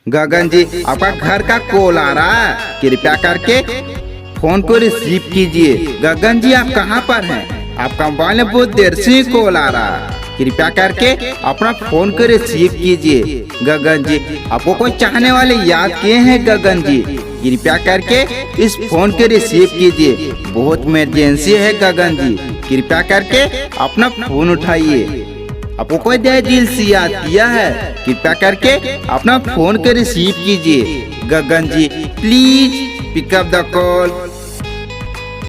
गगन जी, आपका घर का कॉल आ रहा है, कृपया करके फोन को रिसीव कीजिए। गगन जी, आप कहाँ पर हैं? आपका मोबाइल में बहुत देर से कॉल आ रहा है, कृपया करके अपना फोन को रिसीव कीजिए। गगन जी, आपको कोई चाहने वाले याद किए हैं गगन जी, कृपया करके इस फोन को रिसीव कीजिए। बहुत इमरजेंसी है गगन जी, कृपया करके अपना फोन उठाइए। आपको कोई दिल से याद किया है, कृपया करके अपना फोन को रिसीव कीजिए। Gagan ji, please pick up the call.